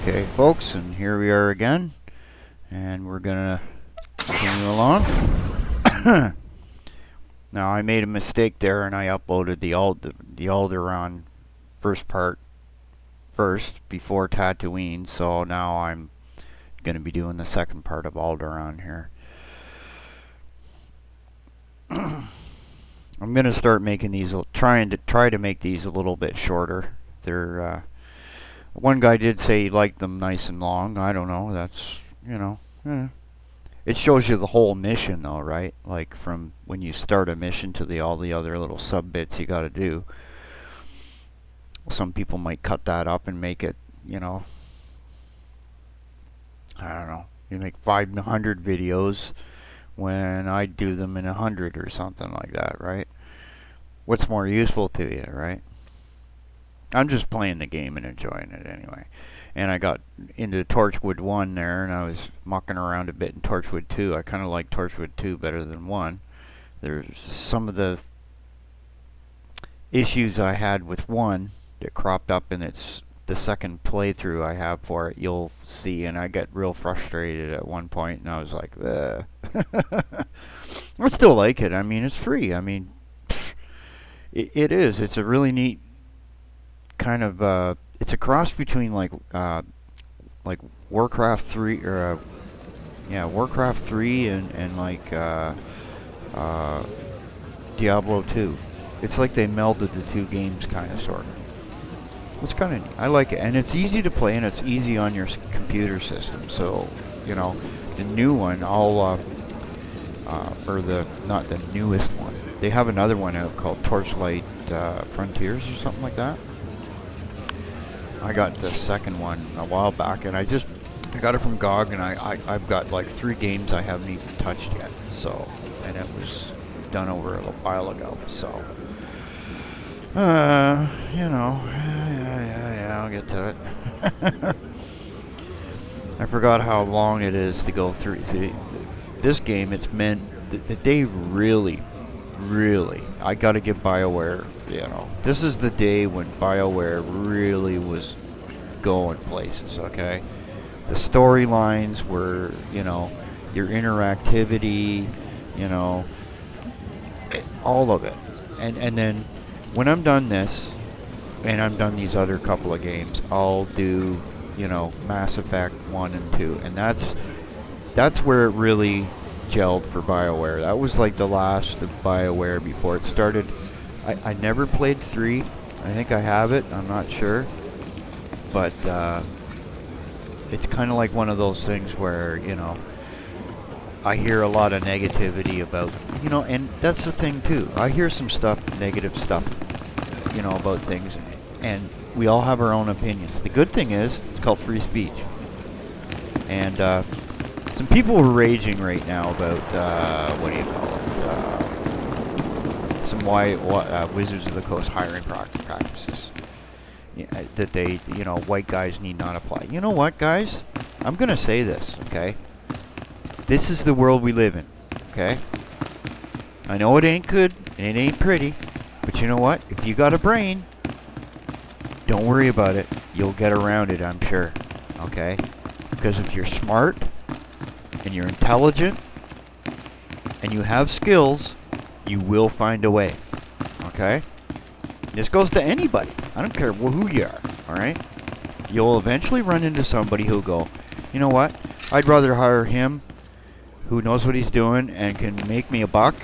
Okay, folks, and here we are again, and we're gonna continue along. Now, I made a mistake there, and I uploaded the Alderan first part first before Tatooine, so now I'm gonna be doing the second part of Alderan here. I'm gonna start making these, try to make these a little bit shorter. They're one guy did say he liked them nice and long. I don't know. That's, It shows you the whole mission, though, right? Like from when you start a mission to all the other little sub bits you got to do. Some people might cut that up and make it, I don't know. You make 500 videos when I do them in 100 or something like that, right? What's more useful to you, right? I'm just playing the game and enjoying it anyway. And I got into Torchwood 1 there, and I was mucking around a bit in Torchwood 2. I kind of like Torchwood 2 better than 1. There's some of the issues I had with 1 that cropped up in the second playthrough I have for it, you'll see, and I get real frustrated at one point, and I was like, ugh. I still like it. I mean, it's free. I mean, it is. It's a really neat kind of it's a cross between like Warcraft 3 or Warcraft 3 and like Diablo 2. It's like they melded the two games kind of sort of. It's kind of neat. I like it, and it's easy to play, and it's easy on your computer system. So the new one, or not the newest one. They have another one out called Torchlight Frontiers or something like that. I got the second one a while back, and I got it from GOG, and I've got like 3 games I haven't even touched yet. So, and it was done over a while ago. So, I'll get to it. I forgot how long it is to go through. See, this game, it's meant that they really, I got to give BioWare, this is the day when BioWare really was going places, okay? The storylines were, your interactivity, all of it. And then when I'm done this, and I'm done these other couple of games, I'll do, Mass Effect 1 and 2. And that's where it really gelled for BioWare. That was like the last of BioWare before it started. I never played 3. I think I have it. I'm not sure. But it's kind of like one of those things where, I hear a lot of negativity about, and that's the thing too. I hear some negative stuff, about things, and we all have our own opinions. The good thing is, it's called free speech. And some people are raging right now about, some Wizards of the Coast hiring practices. That they, white guys need not apply. You know what, guys? I'm going to say this, okay? This is the world we live in, okay? I know it ain't good, and it ain't pretty, but you know what? If you got a brain, don't worry about it. You'll get around it, I'm sure, okay? Because if you're smart, and you're intelligent, and you have skills, you will find a way, okay? This goes to anybody. I don't care who you are, alright? You'll eventually run into somebody who'll go, you know what? I'd rather hire him who knows what he's doing and can make me a buck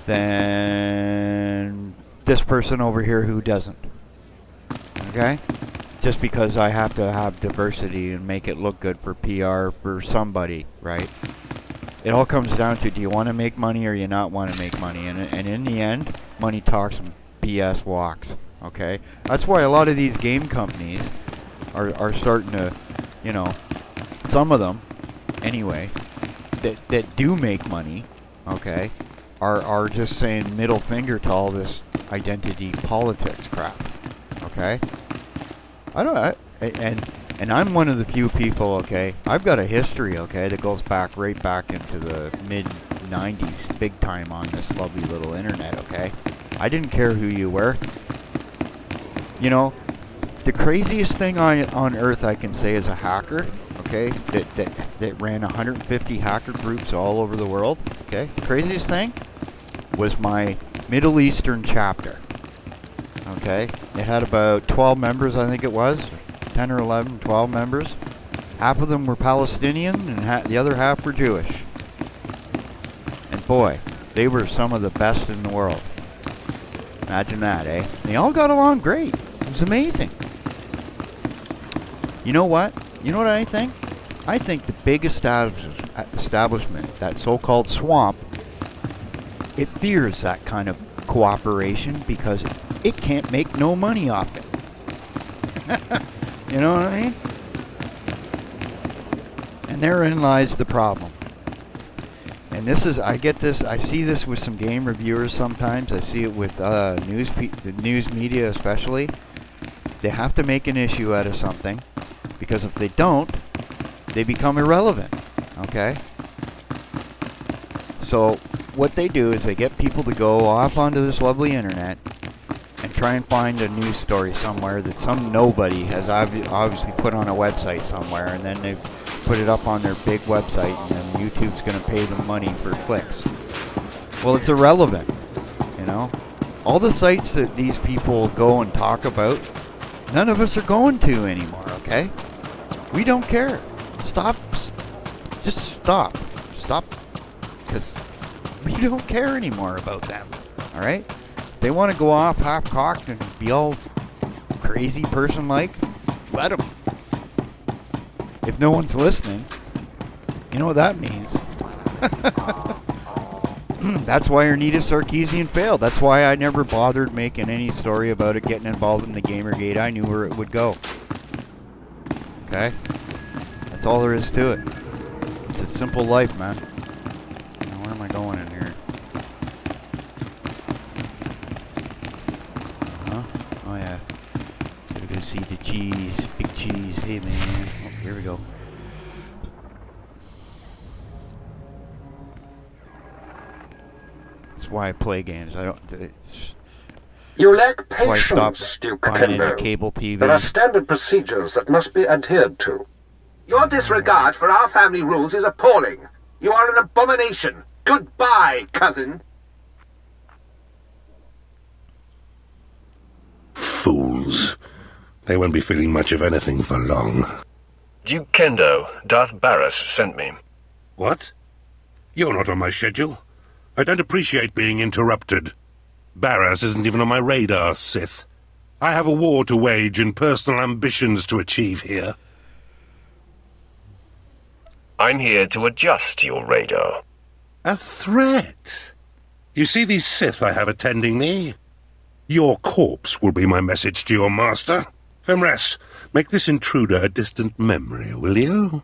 than this person over here who doesn't. Okay? Just because I have to have diversity and make it look good for PR for somebody, right? It all comes down to, do you want to make money or you not want to make money? And in the end, money talks and BS walks. Okay? That's why a lot of these game companies are starting to, some of them, anyway, that do make money, okay, are just saying middle finger to all this identity politics crap, okay? And I'm one of the few people, okay, I've got a history, okay, that goes right back into the mid-90s, big time on this lovely little internet, okay? I didn't care who you were. the craziest thing on earth I can say as a hacker, okay, that ran 150 hacker groups all over the world, okay, the craziest thing was my Middle Eastern chapter, okay. It had about 12 members, I think it was, 10 or 11, 12 members. Half of them were Palestinian and the other half were Jewish. And boy, they were some of the best in the world. Imagine that, eh? They all got along great. It was amazing. You know what? You know what I think? I think the big establishment, that so-called swamp, it fears that kind of cooperation because it can't make no money off it. You know what I mean? And therein lies the problem. And this is, I see this with some game reviewers sometimes. I see it with the news media especially. They have to make an issue out of something, because if they don't, they become irrelevant, okay? So what they do is they get people to go off onto this lovely internet and try and find a news story somewhere that some nobody has obviously put on a website somewhere, and then they put it up on their big website, and then YouTube's going to pay them money for clicks. Well, it's irrelevant, you know? All the sites that these people go and talk about, none of us are going to anymore, okay? We don't care. Stop. Just stop. Stop. Because we don't care anymore about them, all right? They want to go off half-cocked and be all crazy person-like, let them. If no one's listening, you know what that means. That's why Ernita Sarkeesian failed. That's why I never bothered making any story about it getting involved in the Gamergate. I knew where it would go. Okay? That's all there is to it. It's a simple life, man. Now, where am I going in here? Oh, yeah. Gotta go see the cheese. Big cheese. Hey, man. Oh, here we go. That's why I play games. I don't. You lack patience, Duke Kendo. Cable TV. There are standard procedures that must be adhered to. Your disregard for our family rules is appalling. You are an abomination. Goodbye, cousin. Fools. They won't be feeling much of anything for long. Duke Kendo, Darth Barras sent me. What? You're not on my schedule. I don't appreciate being interrupted. Barras isn't even on my radar, Sith. I have a war to wage and personal ambitions to achieve here. I'm here to adjust your radar. A threat? You see these Sith I have attending me? Your corpse will be my message to your master. Femres, make this intruder a distant memory, will you?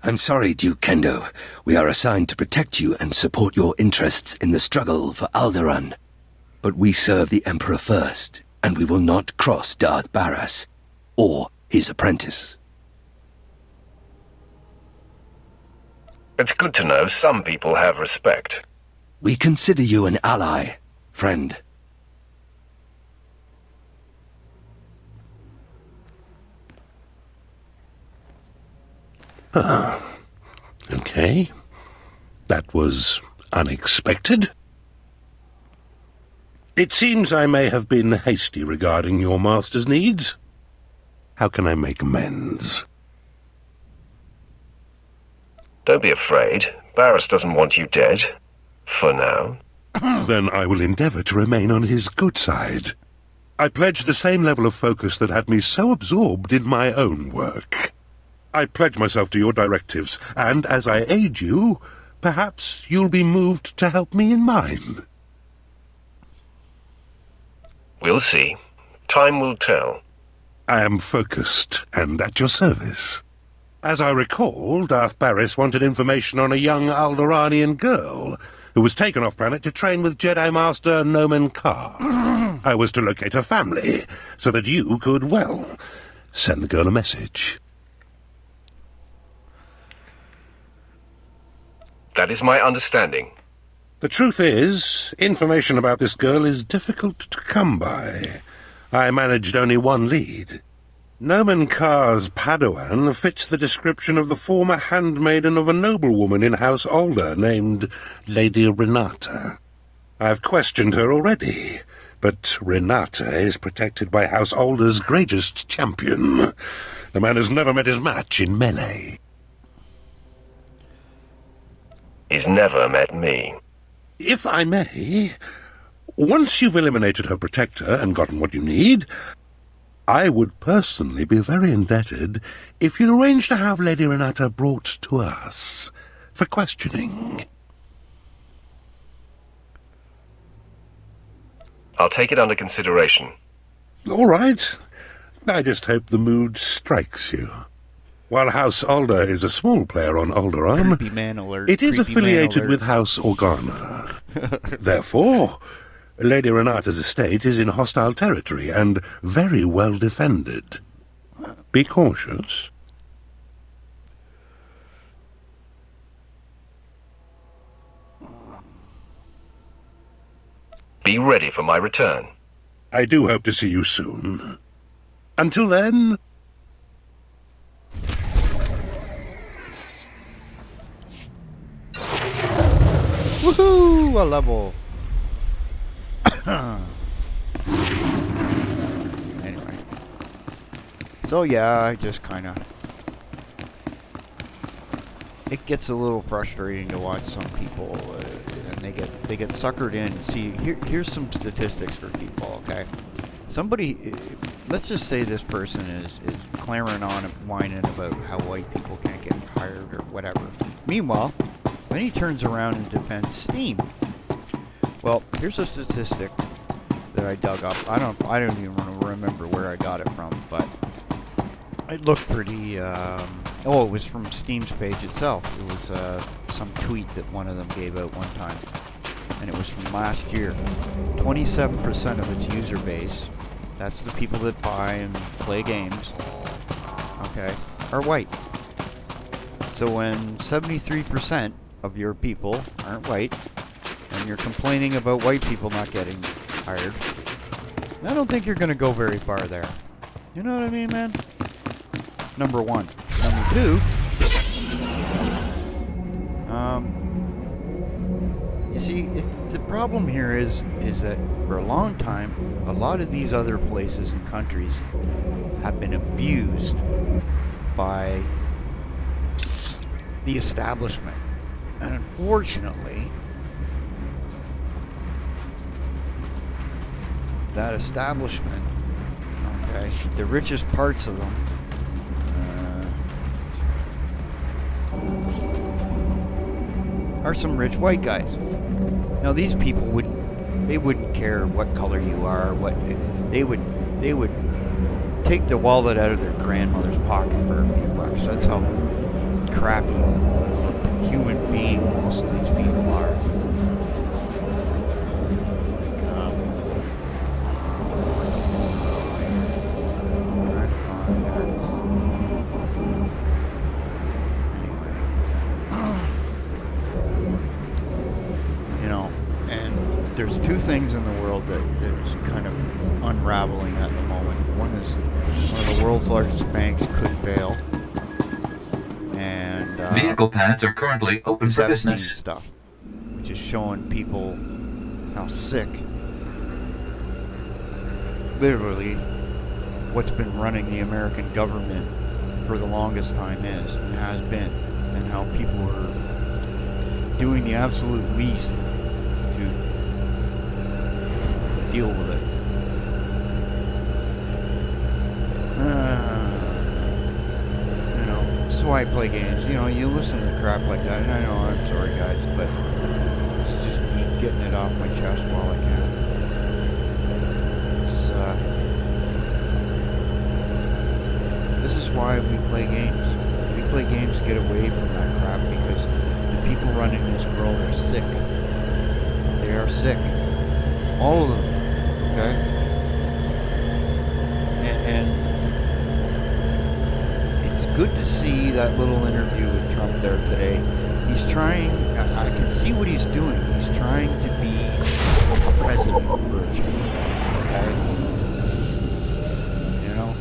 I'm sorry, Duke Kendo. We are assigned to protect you and support your interests in the struggle for Alderan. But we serve the Emperor first, and we will not cross Darth Barras, or his apprentice. It's good to know some people have respect. We consider you an ally, friend. Okay. That was unexpected. It seems I may have been hasty regarding your master's needs. How can I make amends? Don't be afraid. Barras doesn't want you dead. For now. Then I will endeavour to remain on his good side. I pledge the same level of focus that had me so absorbed in my own work. I pledge myself to your directives, and as I aid you, perhaps you'll be moved to help me in mine. We'll see. Time will tell. I am focused and at your service. As I recall, Darth Barras wanted information on a young Alderanian girl who was taken off-planet to train with Jedi Master Nomen Carr. I was to locate her family, so that you could, well, send the girl a message. That is my understanding. The truth is, information about this girl is difficult to come by. I managed only one lead. Nomen Carr's Padawan fits the description of the former handmaiden of a noblewoman in House Alder named Lady Renata. I've questioned her already, but Renata is protected by House Alder's greatest champion. The man has never met his match in melee. He's never met me. If I may, once you've eliminated her protector and gotten what you need, I would personally be very indebted if you'd arrange to have Lady Renata brought to us for questioning. I'll take it under consideration. All right. I just hope the mood strikes you. While House Alder is a small player on Alderan, Creepy man alert. it is Creepy affiliated man alert. with House Organa. Therefore, Lady Renata's estate is in hostile territory and very well defended. Be cautious. Be ready for my return. I do hope to see you soon. Until then... Woohoo! A level. Anyway. So yeah, I just kind of... It gets a little frustrating to watch some people, and they get suckered in. See, here's some statistics for people, okay? Somebody, let's just say this person is clamoring on and whining about how white people can't get hired or whatever. Meanwhile, then he turns around and defends Steam. Well, here's a statistic that I dug up. I don't even remember where I got it from, but it looked pretty. Oh, it was from Steam's page itself. It was some tweet that one of them gave out one time, and it was from last year. 27% of its user base, that's the people that buy and play games, okay, are white. So when 73% of your people aren't white, and you're complaining about white people not getting hired, I don't think you're going to go very far there. You know what I mean, man? Number one. Number two, you see, the problem here is that for a long time, a lot of these other places and countries have been abused by the establishment. And unfortunately, that establishment, okay, the richest parts of them, are some rich white guys. Now these people wouldn't care what color you are, they would take the wallet out of their grandmother's pocket for a few bucks. That's how crappy human being most of these people are. There's two things in the world that's kind of unraveling at the moment. One is one of the world's largest banks could fail, and vehicle paths are currently open for business. Stuff, which is showing people how sick, literally, what's been running the American government for the longest time is and has been, and how people are doing the absolute least to deal with it. You know, this is why I play games. You know, you listen to crap like that, and I know, I'm sorry guys, but it's just me getting it off my chest while I can. This is why we play games. We play games to get away from that crap because the people running this world are sick. They are sick. All of them. Okay? And it's good to see that little interview with Trump there today. He's trying, I can see what he's doing. He's trying to be president virtually. Okay? You know?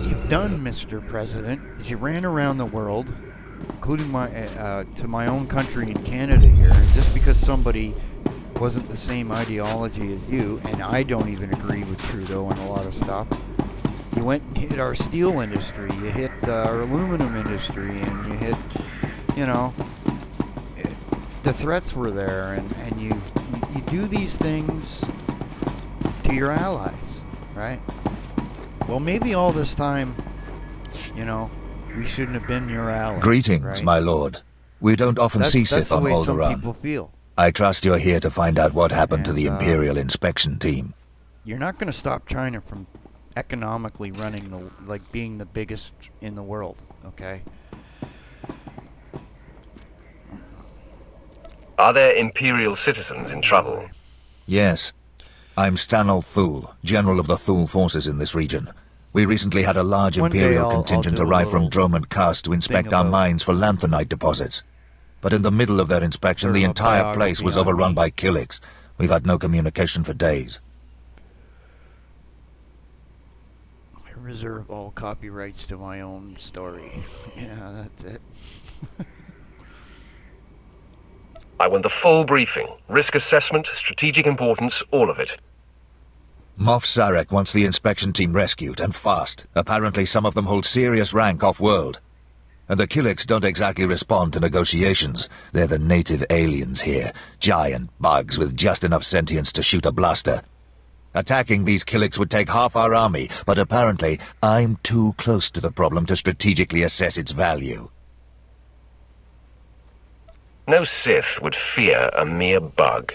you've done, Mr. President, is you ran around the world, including to my own country in Canada here, and just because somebody wasn't the same ideology as you, and I don't even agree with Trudeau on a lot of stuff, you went and hit our steel industry, you hit our aluminum industry, and you hit, you know, the threats were there, and you do these things to your allies, right? Well, maybe all this time, you know, we shouldn't have been your allies. Greetings, right? my lord. We don't often see Sith on That's the way some Alderan. people feel. I trust you're here to find out what happened to the And, Imperial inspection team. You're not going to stop China from economically running being the biggest in the world, okay? Are there Imperial citizens in trouble? Yes. I'm Stanel Thule, General of the Thule forces in this region. We recently had a large One day Imperial I'll contingent do a arrive from little Dromund Karst to inspect thing our about- mines for lanthanite deposits. But in the middle of their inspection, Sort of the a entire place was biography on overrun me. by Killiks. We've had no communication for days. I reserve all copyrights to my own story. Yeah, that's it. I want the full briefing. Risk assessment, strategic importance, all of it. Moff Sarek wants the inspection team rescued, and fast. Apparently some of them hold serious rank off-world. And the Killiks don't exactly respond to negotiations. They're the native aliens here. Giant bugs with just enough sentience to shoot a blaster. Attacking these Killiks would take half our army, but apparently I'm too close to the problem to strategically assess its value. No Sith would fear a mere bug.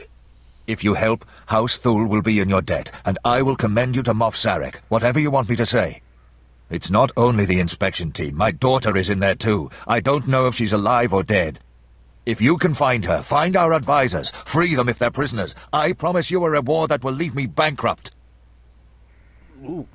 If you help, House Thule will be in your debt, and I will commend you to Moff Sarek, whatever you want me to say. It's not only the inspection team. My daughter is in there too. I don't know if she's alive or dead. If you can find her, find our advisors, free them if they're prisoners. I promise you a reward that will leave me bankrupt. Ooh.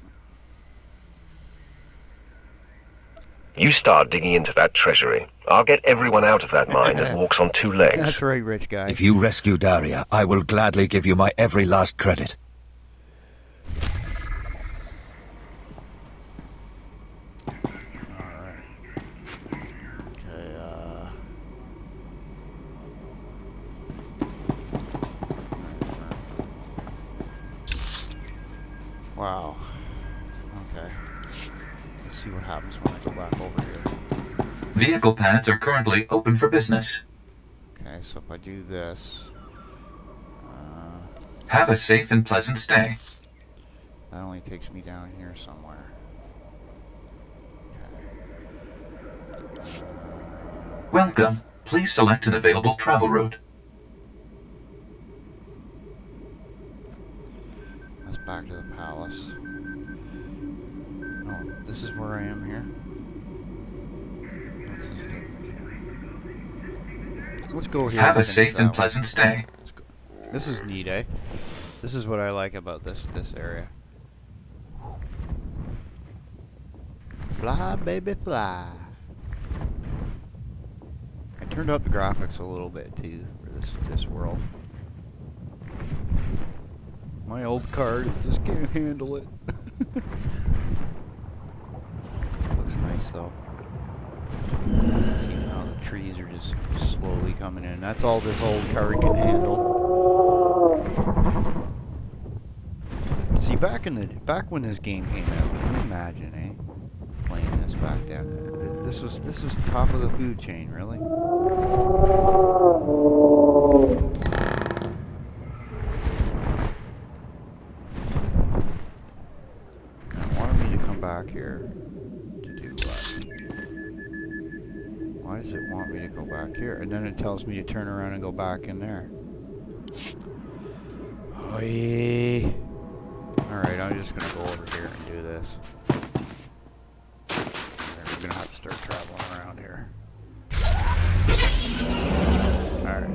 You start digging into that treasury. I'll get everyone out of that mine that walks on two legs. That's right, rich guy. If you rescue Daria, I will gladly give you my every last credit. Wow. Okay. Let's see what happens when I go back over here. Vehicle pads are currently open for business. Okay, so if I do this, Have a safe and pleasant stay. that only takes me down here somewhere. Okay. Welcome. Please select an available travel route. That's back to the palace. Oh, this is where I am here. Let's just take me here. Let's go here. Have a and finish safe and that pleasant one. stay. Let's go. This is neat, eh? This is what I like about this area. Fly, baby, fly. I turned up the graphics a little bit too for this world. My old card just can't handle it. Looks nice though. See how the trees are just slowly coming in. That's all this old card can handle. See, back when this game came out, can you imagine, eh? Playing this back then. This was top of the food chain, really. It wanted me to come back here to do what? Why does it want me to go back here? And then it tells me to turn around and go back in there. Oh yeah. Alright, I'm just gonna go over here and do this. We're gonna have to start traveling around here. Alright.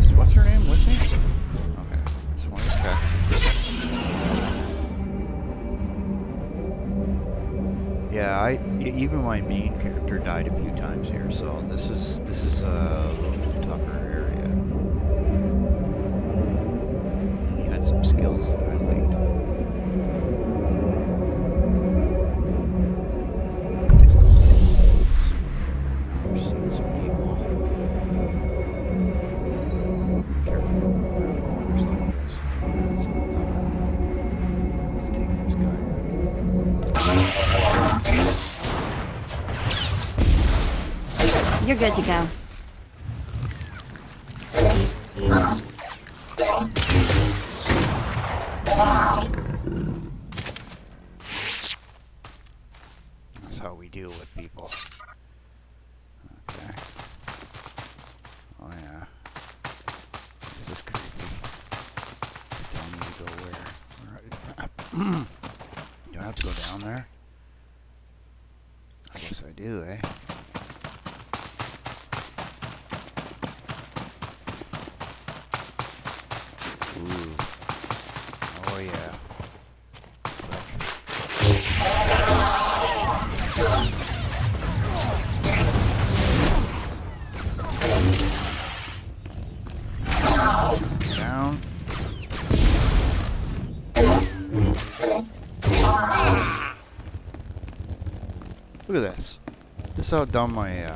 So what's her name with me? Okay, just wanted to check. Yeah, even my main character died a few times here, so this is a little bit tougher area. He had some skills that I liked. You're good to go. That's how we deal with people. Okay. Oh yeah. This is creepy. Tell me to go where? Do I have to go down there? I guess I do, eh? Ooh. Oh yeah. Down. Look at this. This is how dumb my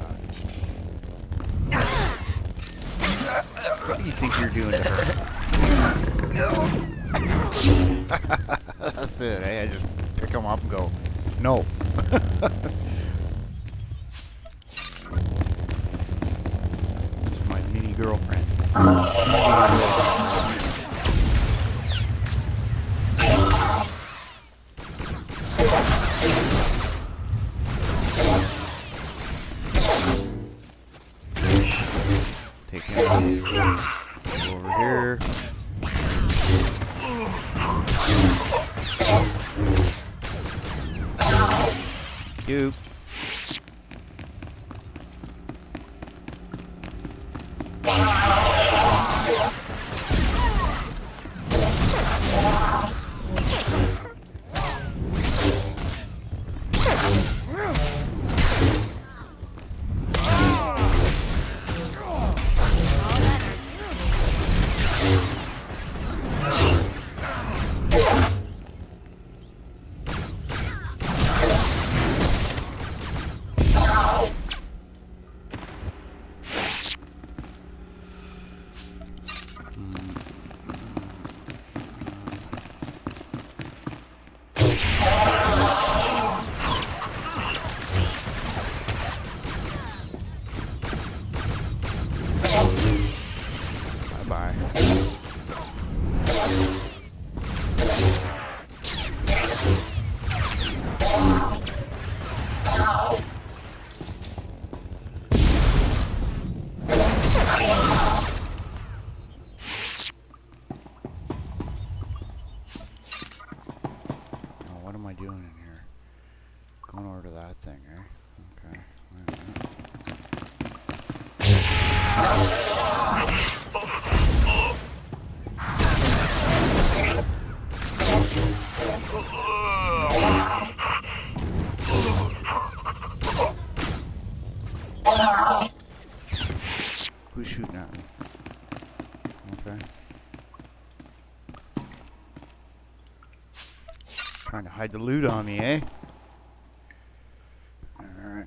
what do you think you're doing to her? That's it, eh? I just pick them up and go, no. This is my mini girlfriend. Take him over here. You. What am I doing in here? Going over to that thing, eh? Okay. Who's shooting at me? Okay. Trying to hide the loot on me, eh? Alright.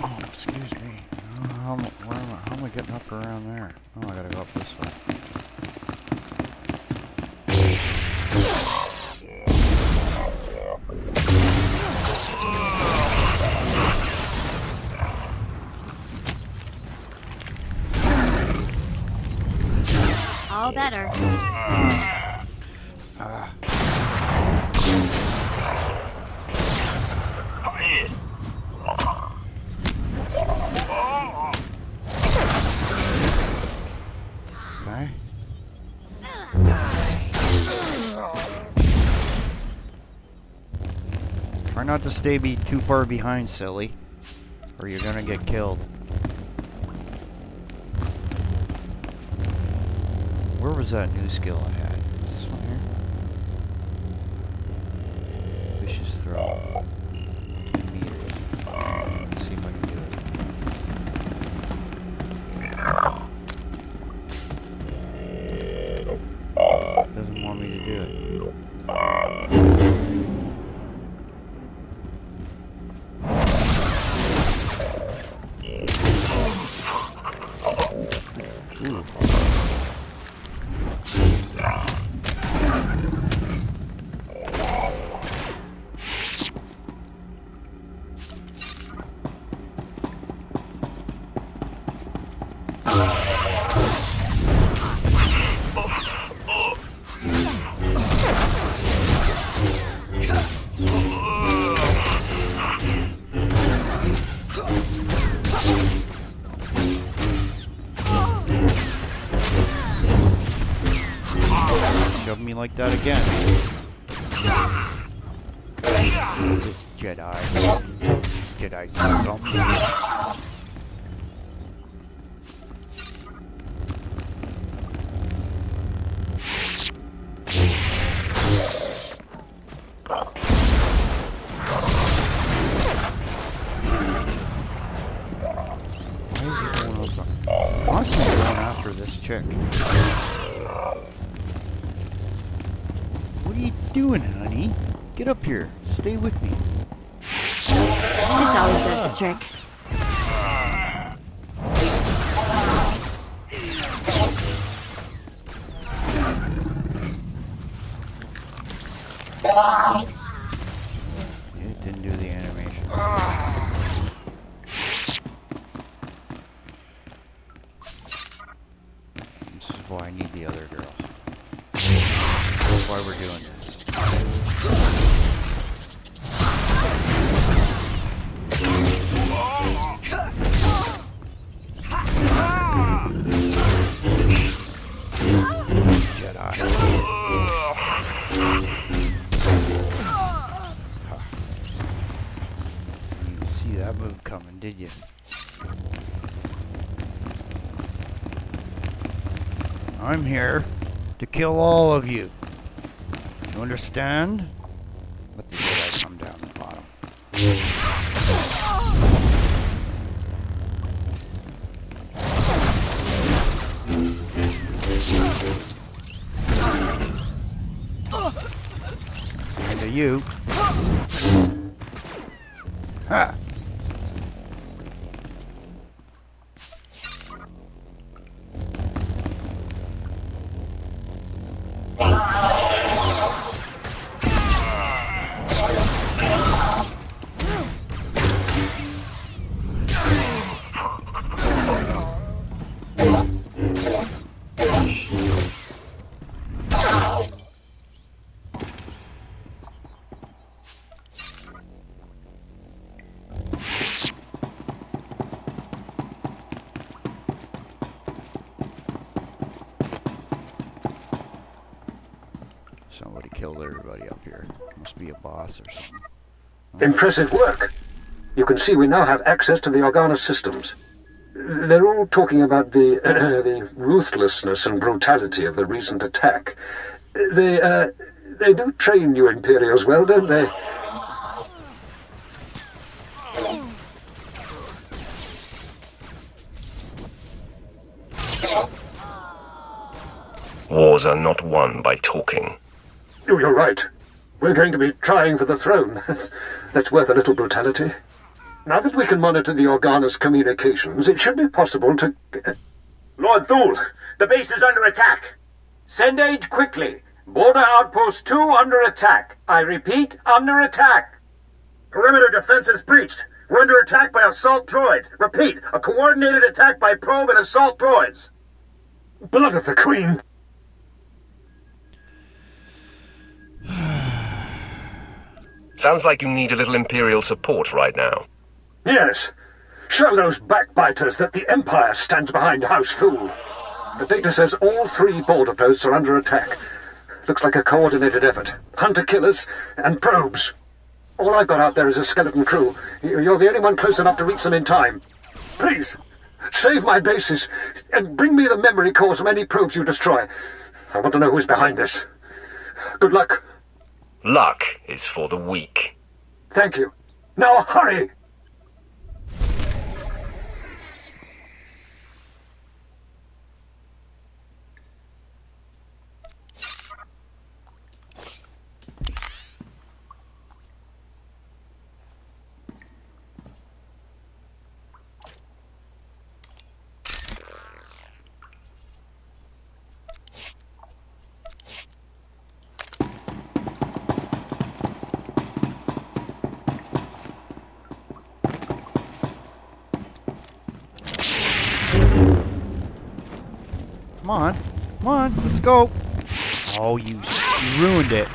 Oh, excuse me. How am I getting up around there? Oh, I gotta go up this way. All better. Okay. Try not to stay too far behind, silly, or you're gonna get killed. Where was that new skill I had? Is this one here? Vicious throw. 2 meters. Let's see if I can do it. Doesn't want me to do it. Shove me like that again. This Jedi. Jedi scum. Why is he going after this chick? What are you doing, honey? Get up here. Stay with me. This always does the trick. It didn't do the animation. This is why I need the other girl. That's why we're doing this. That move coming, did you? I'm here to kill all of you. You understand? Let the Jedi come down the bottom. See to you. Ha! Somebody killed everybody up here. Must be a boss or something. Impressive work. You can see we now have access to the Organa systems. They're all talking about the the ruthlessness and brutality of the recent attack. They do train you Imperials well, don't they? Wars are not won by talking. Oh, you're right. We're going to be trying for the throne. That's worth a little brutality. Now that we can monitor the Organa's communications, it should be possible to... Lord Thule, the base is under attack. Send aid quickly. Border Outpost 2 under attack. I repeat, under attack. Perimeter defenses breached. We're under attack by assault droids. Repeat, a coordinated attack by probe and assault droids. Blood of the Queen! Sounds like you need a little Imperial support right now. Yes. Show those backbiters that the Empire stands behind House Thule. The data says all 3 border posts are under attack. Looks like a coordinated effort. Hunter-killers and probes. All I've got out there is a skeleton crew. You're the only one close enough to reach them in time. Please, save my bases and bring me the memory cores from any probes you destroy. I want to know who's behind this. Good luck. Luck is for the weak. Thank you. Now hurry! Come on. Come on, let's go. Oh, you ruined it.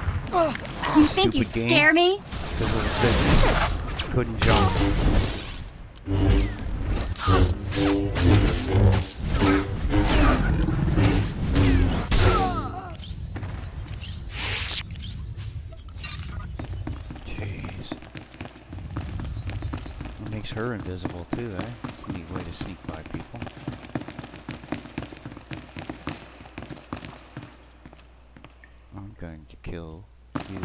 You think you Stupid game. scare me? Because of the business. Couldn't jump. Jeez. It makes her invisible too, eh? It's a neat way to sneak by people. I'm going to kill you.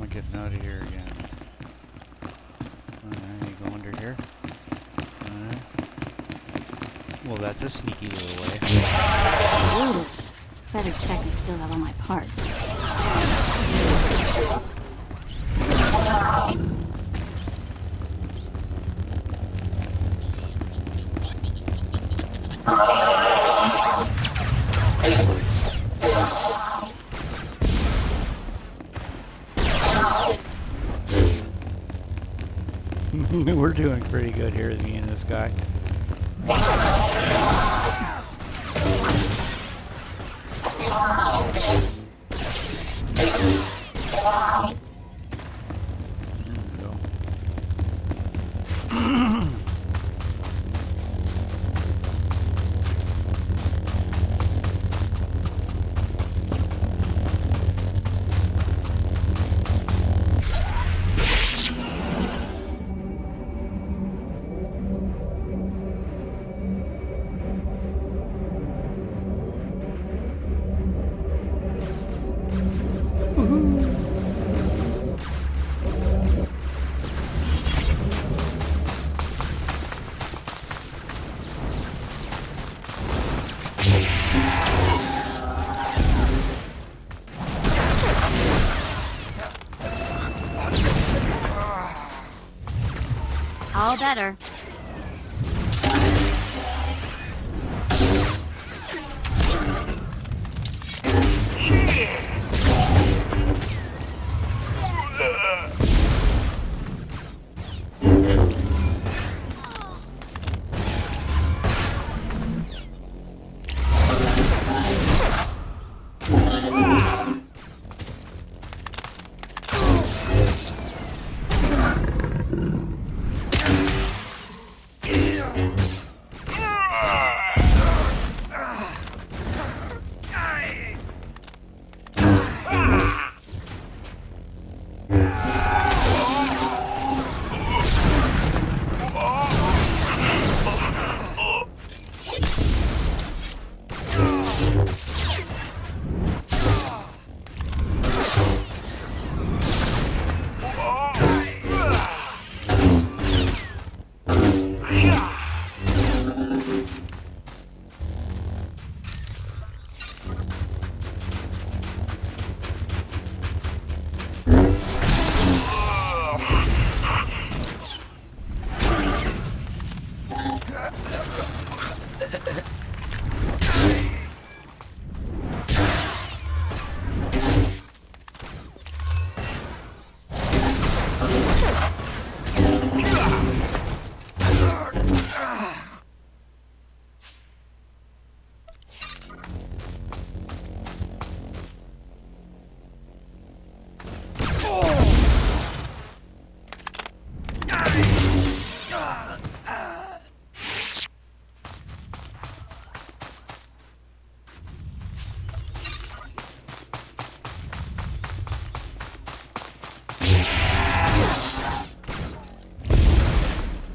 Getting out of here again. Alright, you go under here. Alright. Well, that's a sneaky little way. Ooh. Better check I still have all my parts. We're doing pretty good here, me and this guy. All better.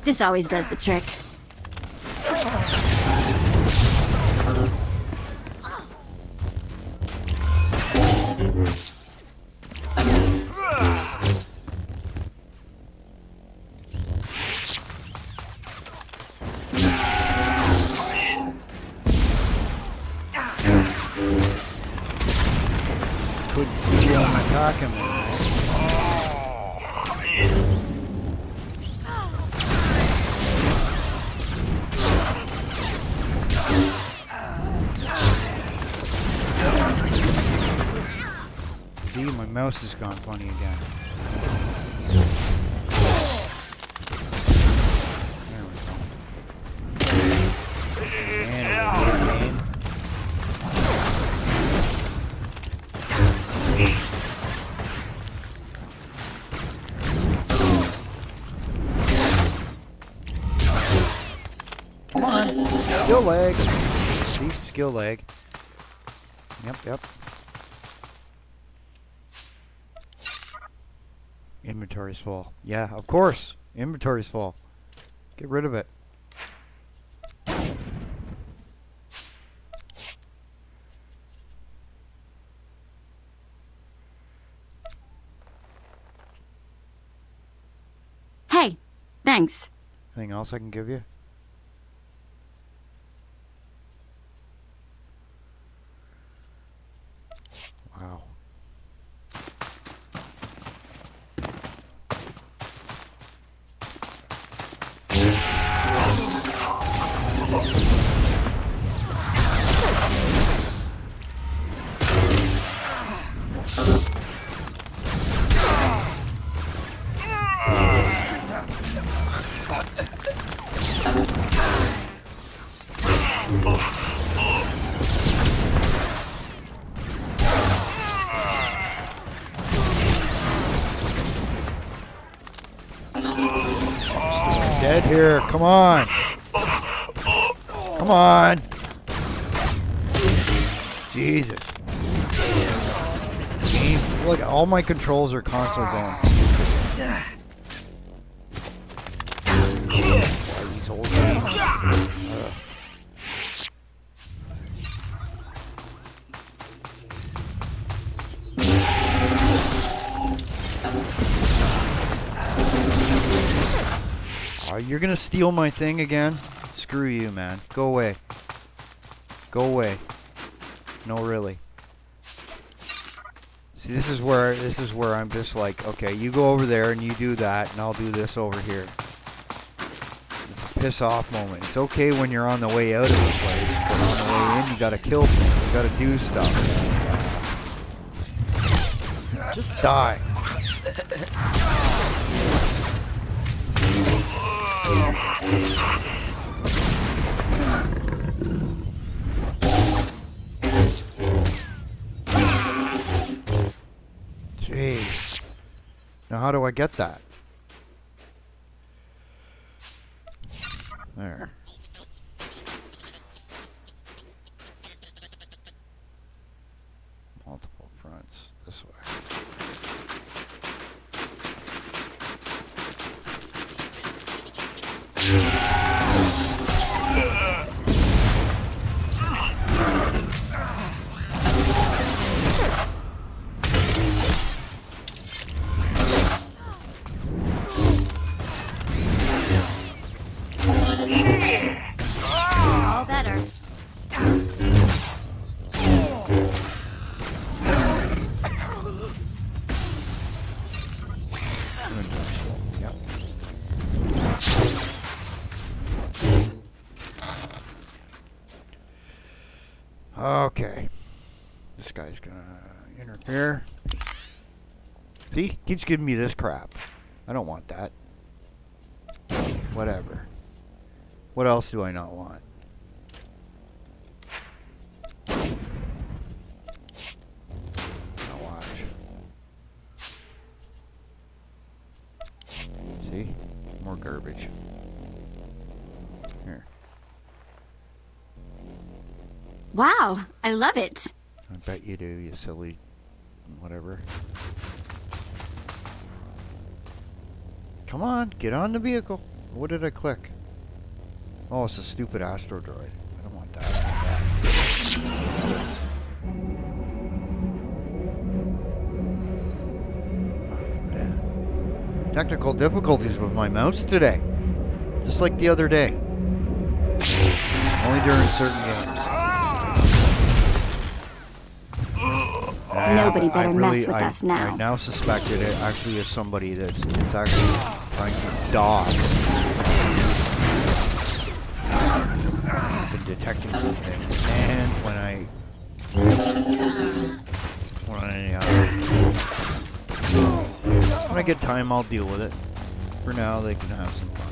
This always does the trick. Couldn't see him attacking me. See, my mouse has gone funny again. There we go. And come on, skill leg. See, skill leg. Yep. Inventory's full. Yeah, of course. Inventory's full. Get rid of it. Hey, thanks. Anything else I can give you? Wow. Dead here. Come on. Come on. Jesus. Look, all my controls are constantly going. Why these old games? Oh, you're gonna steal my thing again? Screw you, man. Go away. Go away. No, really. See, this is where I'm just like, okay, you go over there and you do that, and I'll do this over here. It's a piss off moment. It's okay when you're on the way out of the place, but on the way in, you gotta kill things. You gotta do stuff. Just die. Jeez. Now how do I get that? There. Multiple fronts. This way. All better. Yep. Okay. This guy's gonna interfere. See? Keeps giving me this crap. I don't want that. Whatever. What else do I not want? Now watch. See? More garbage. Here. Wow, I love it. I bet you do, you silly whatever. Come on, get on the vehicle. What did I click? Oh, it's a stupid Astro droid. I don't want that. Oh, man. Technical difficulties with my mouse today. Just like the other day. Only during certain games. Nobody better mess with us now. I now suspect that it actually is somebody that's actually trying to dodge. I've been detecting some things, and when I get time, I'll deal with it. For now, they can have some fun.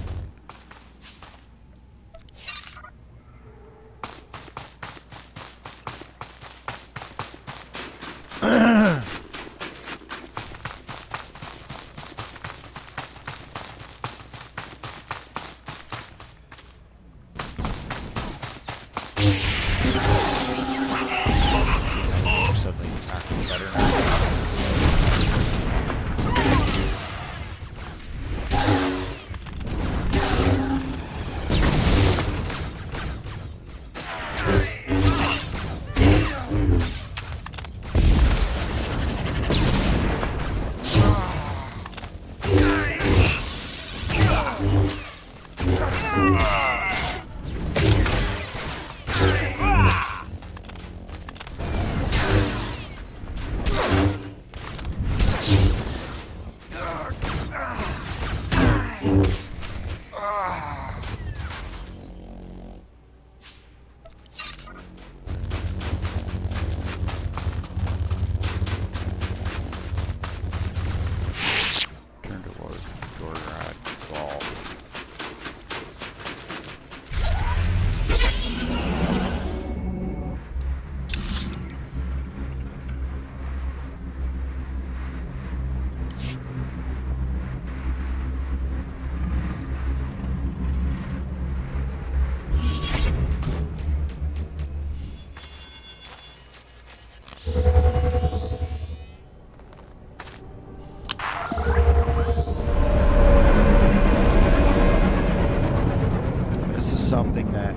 Something that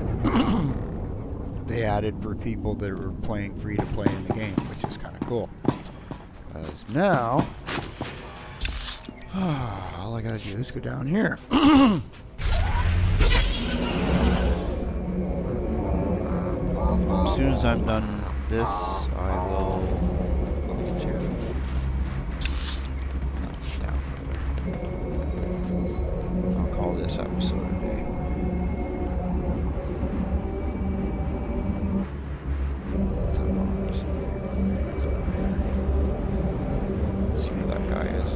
they added for people that were playing free to play in the game, which is kind of cool. Because now, all I gotta do is go down here. As soon as I'm done this, I will. It's here. No, down further. I'll call this episode a day. See who that guy is.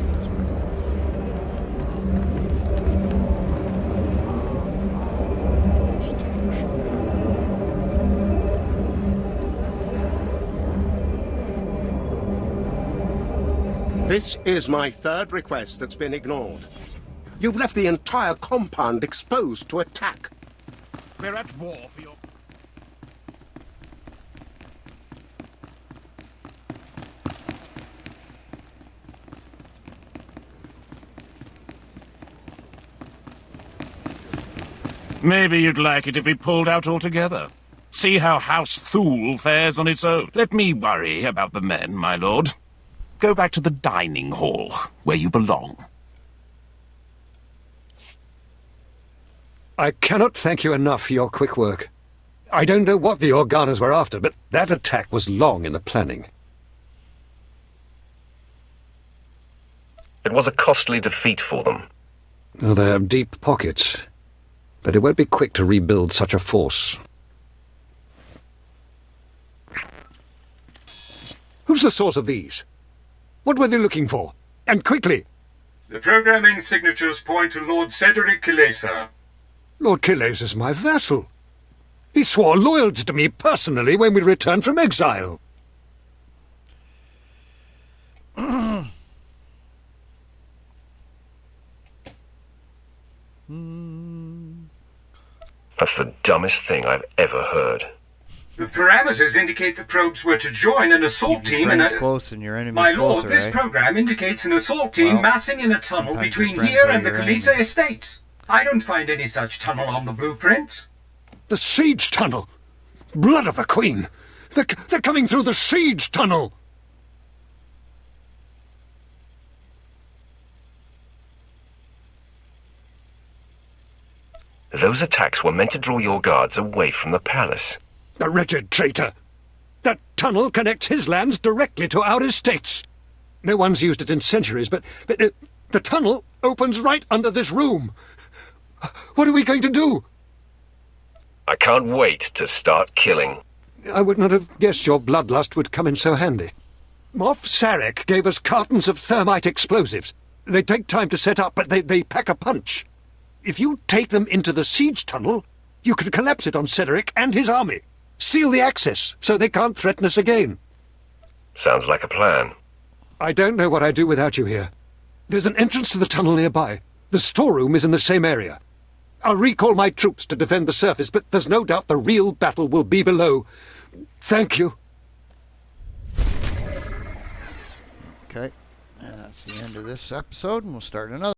This is my third request that's been ignored. You've left the entire compound exposed to attack. We're at war for your... Maybe you'd like it if we pulled out altogether. See how House Thule fares on its own. Let me worry about the men, my lord. Go back to the dining hall, where you belong. I cannot thank you enough for your quick work. I don't know what the Organas were after, but that attack was long in the planning. It was a costly defeat for them. Oh, they have deep pockets, but it won't be quick to rebuild such a force. Who's the source of these? What were they looking for? And quickly! The programming signatures point to Lord Cedric Kilesa. Lord Kilesa is my vassal. He swore loyalty to me personally when we returned from exile. That's the dumbest thing I've ever heard. The parameters indicate the probes were to join an assault team and close and your enemy's My lord, closer, this right? program indicates an assault team massing in a tunnel between here and the Kilesa estates. I don't find any such tunnel on the blueprints. The siege tunnel! Blood of the Queen! They're coming through the siege tunnel! Those attacks were meant to draw your guards away from the palace. The wretched traitor! That tunnel connects his lands directly to our estates. No one's used it in centuries, but the tunnel opens right under this room. What are we going to do? I can't wait to start killing. I would not have guessed your bloodlust would come in so handy. Moff Sarek gave us cartons of thermite explosives. They take time to set up, but they pack a punch. If you take them into the siege tunnel, you can collapse it on Cedric and his army. Seal the access so they can't threaten us again. Sounds like a plan. I don't know what I'd do without you here. There's an entrance to the tunnel nearby. The storeroom is in the same area. I'll recall my troops to defend the surface, but there's no doubt the real battle will be below. Thank you. Okay, and that's the end of this episode, and we'll start another.